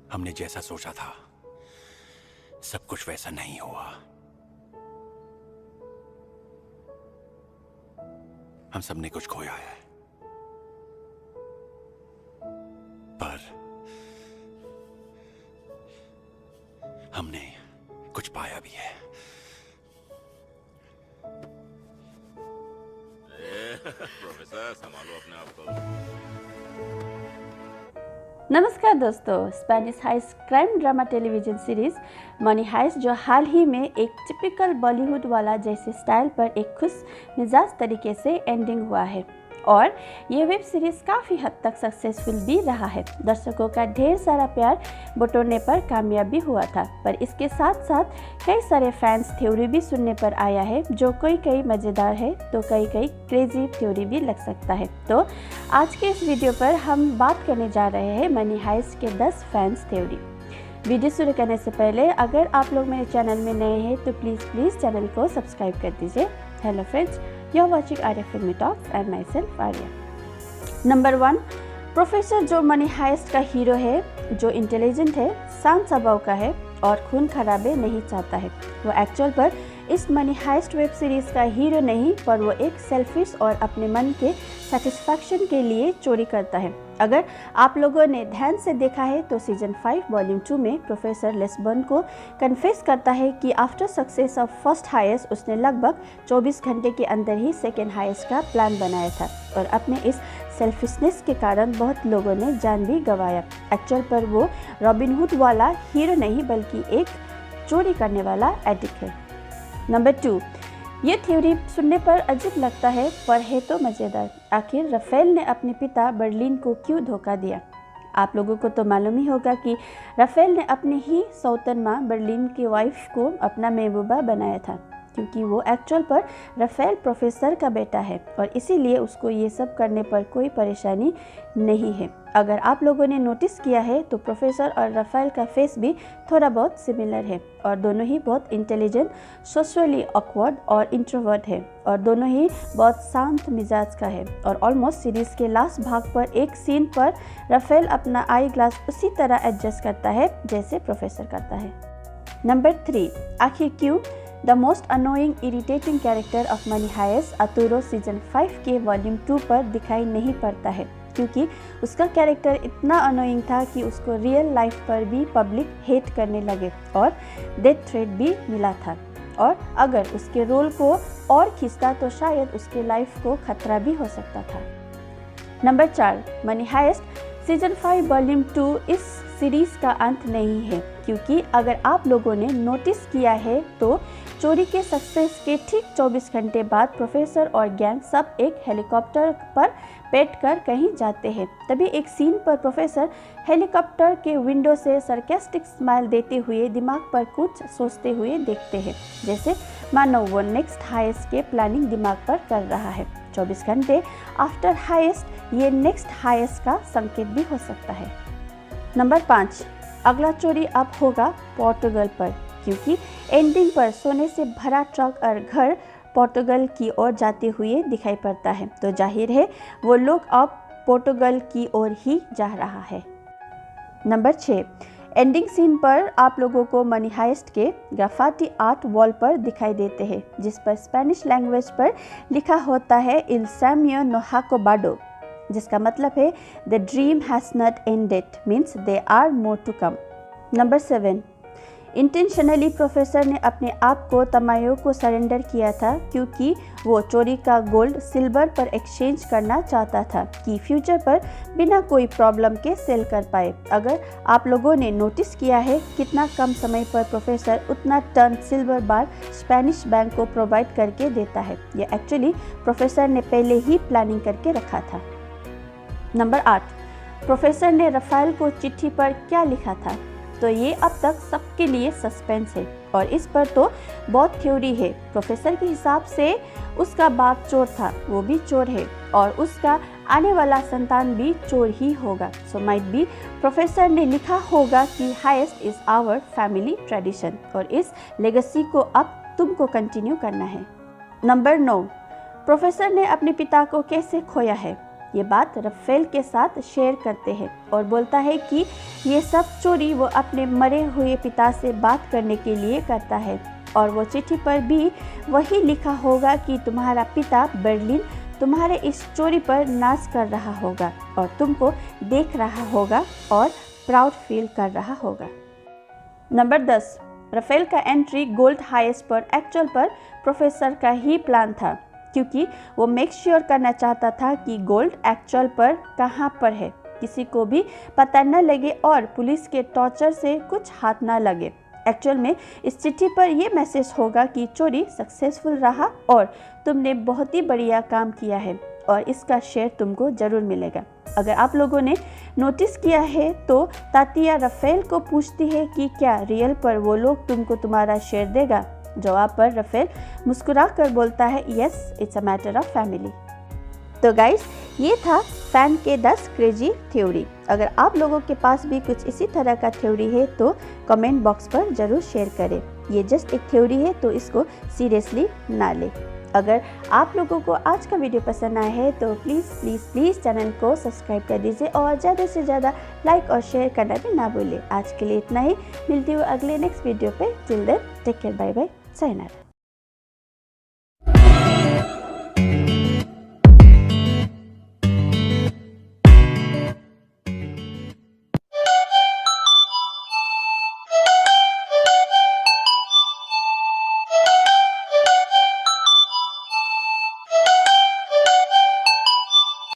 हमने जैसा सोचा था सब कुछ वैसा नहीं हुआ। हम सबने कुछ खोया है, पर हमने कुछ पाया भी है। प्रोफेसर, संभालो अपने आप को। नमस्कार दोस्तों, Spanish heist crime drama television series Money Heist जो हाल ही में एक टिपिकल बॉलीवुड वाला जैसे स्टाइल पर एक खुश मिजाज तरीके से एंडिंग हुआ है और ये वेब सीरीज़ काफ़ी हद तक सक्सेसफुल भी रहा है। दर्शकों का ढेर सारा प्यार बटोरने पर कामयाब भी हुआ था, पर इसके साथ साथ कई सारे फैंस थ्योरी भी सुनने पर आया है जो कई मज़ेदार है तो कई क्रेजी थ्योरी भी लग सकता है। तो आज के इस वीडियो पर हम बात करने जा रहे हैं मनी हाइस्ट के 10 फैंस थ्योरी। वीडियो शुरू करने से पहले अगर आप लोग मेरे चैनल में नए हैं तो प्लीज़ चैनल को सब्सक्राइब कर दीजिए। Hello friends, you're watching Arya Filmy Talks and myself Arya। Number 1, professor जो मनी हाइस्ट का हीरो है, जो इंटेलिजेंट है, शांत स्वभाव का है और खून खराबे नहीं चाहता है। वो एक्चुअल पर इस मनी हाइस्ट वेब सीरीज़ का हीरो नहीं, पर वो एक सेल्फिश और अपने मन के सेटिस्फैक्शन के लिए चोरी करता है। अगर आप लोगों ने ध्यान से देखा है तो सीजन 5 वॉल्यूम 2 में प्रोफेसर लेस्बर्न को कन्फेस करता है कि after success of first highest उसने लगभग 24 घंटे के अंदर ही सेकेंड हाईएस्ट का प्लान बनाया था और अपने इस सेल्फिशनेस के कारण बहुत लोगों ने जान भी गंवाया। एक्चुअल पर वो रॉबिन हुड वाला हीरो नहीं बल्कि एक चोरी करने वाला एडिक्ट है। नंबर 2, ये थ्योरी सुनने पर अजीब लगता है पर है तो मज़ेदार। आखिर राफेल ने अपने पिता बर्लिन को क्यों धोखा दिया? आप लोगों को तो मालूम ही होगा कि राफेल ने अपनी ही सौतन माँ बर्लिन की वाइफ को अपना महबूबा बनाया था, क्योंकि वो एक्चुअल पर राफेल प्रोफेसर का बेटा है और इसीलिए उसको ये सब करने पर कोई परेशानी नहीं है। अगर आप लोगों ने नोटिस किया है तो प्रोफेसर और राफेल का फेस भी थोड़ा बहुत सिमिलर है और दोनों ही बहुत इंटेलिजेंट, सोशली ऑकवर्ड और इंट्रोवर्ट है और दोनों ही बहुत शांत मिजाज का है। और ऑलमोस्ट सीरीज़ के लास्ट भाग पर एक सीन पर राफेल अपना आई ग्लास उसी तरह एडजस्ट करता है जैसे प्रोफेसर करता है। नंबर 3, आखिर क्यों the most annoying irritating character of Money Heist Arturo season 5 के वॉल्यूम 2 पर दिखाई नहीं पड़ता है, क्योंकि उसका कैरेक्टर इतना अनोइंग था कि उसको रियल लाइफ पर भी पब्लिक हेट करने लगे और डेथ थ्रेट भी मिला था। और अगर उसके रोल को और खींचता तो शायद उसके लाइफ को खतरा भी हो सकता था। Number 4, Money Heist season 5 volume 2 इस सीरीज़ का अंत नहीं है, क्योंकि अगर आप लोगों ने नोटिस किया है तो चोरी के सक्सेस के ठीक 24 घंटे बाद प्रोफेसर और गैंग सब एक हेलीकॉप्टर पर बैठकर कहीं जाते हैं। तभी एक सीन पर प्रोफेसर हेलीकॉप्टर के विंडो से सरकास्टिक स्माइल देते हुए दिमाग पर कुछ सोचते हुए देखते हैं, जैसे मानो वो नेक्स्ट हाईएस्ट के प्लानिंग दिमाग पर कर रहा है। 24 घंटे आफ्टर हाईएस्ट ये नेक्स्ट हाईएस्ट का संकेत भी हो सकता है। नंबर 5, अगला चोरी अब होगा पोर्टुगल पर, क्योंकि एंडिंग पर सोने से भरा ट्रक और घर पोर्टुगल की ओर जाते हुए दिखाई पड़ता है, तो जाहिर है वो लोग अब पोर्टुगल की ओर ही जा रहा है। नंबर 6, एंडिंग सीन पर आप लोगों को मनी हाइस्ट के ग्राफिटी आर्ट वॉल पर दिखाई देते हैं, जिस पर स्पेनिश लैंग्वेज पर लिखा होता है इल सैम्यो नो हाकोबाडो, जिसका मतलब है the dream has not ended, means they are more to come. Number 7, intentionally professor ने अपने आप को तमायो को सरेंडर किया था, क्योंकि वो चोरी का गोल्ड सिल्वर पर एक्सचेंज करना चाहता था कि फ्यूचर पर बिना कोई प्रॉब्लम के सेल कर पाए। अगर आप लोगों ने नोटिस किया है कितना कम समय पर प्रोफेसर उतना टन सिल्वर बार स्पेनिश बैंक को प्रोवाइड करके देता है, ये एक्चुअली प्रोफेसर ने पहले ही प्लानिंग करके रखा था। नंबर 8, प्रोफेसर ने राफेल को चिट्ठी पर क्या लिखा था? तो ये अब तक सबके लिए सस्पेंस है और इस पर तो बहुत थ्योरी है। प्रोफेसर के हिसाब से उसका बाप चोर था, वो भी चोर है और उसका आने वाला संतान भी चोर ही होगा। सो माइट बी प्रोफेसर ने लिखा होगा कि heist is our family tradition और इस लेगेसी को अब तुमको कंटिन्यू करना है। नंबर 9, प्रोफेसर ने अपने पिता को कैसे खोया है? ये बात राफेल के साथ शेयर करते हैं और बोलता है कि ये सब चोरी वो अपने मरे हुए पिता से बात करने के लिए करता है और वो चिट्ठी पर भी वही लिखा होगा कि तुम्हारा पिता बर्लिन तुम्हारे इस चोरी पर नाच कर रहा होगा और तुमको देख रहा होगा और प्राउड फील कर रहा होगा। नंबर 10, राफेल का एंट्री गोल्ड हाइस्ट पर एक्चुअल पर प्रोफेसर का ही प्लान था, क्योंकि वो मेक श्योर करना चाहता था कि गोल्ड एक्चुअल पर कहाँ पर है, किसी को भी पता न लगे और पुलिस के टॉर्चर से कुछ हाथ ना लगे। एक्चुअल में इस चिट्ठी पर यह मैसेज होगा कि चोरी सक्सेसफुल रहा और तुमने बहुत ही बढ़िया काम किया है और इसका शेयर तुमको ज़रूर मिलेगा। अगर आप लोगों ने नोटिस किया है तो तातिया राफेल को पूछती है कि क्या रियल पर वो लोग तुमको तुम्हारा शेयर देगा। जवाब पर राफेल मुस्कुरा कर बोलता है yes, it's a matter of family. तो गाइस, ये था फैन के 10 क्रेजी थ्योरी। अगर आप लोगों के पास भी कुछ इसी तरह का थ्योरी है तो कमेंट बॉक्स पर ज़रूर शेयर करें। ये जस्ट एक थ्योरी है तो इसको सीरियसली ना ले। अगर आप लोगों को आज का वीडियो पसंद आया है तो प्लीज़ चैनल को सब्सक्राइब कर दीजिए और ज़्यादा से ज़्यादा लाइक और शेयर करना भी ना भूलें। आज के लिए इतना ही, मिलती हूँ अगले नेक्स्ट वीडियो पे। Till then take care, bye bye, sayonara.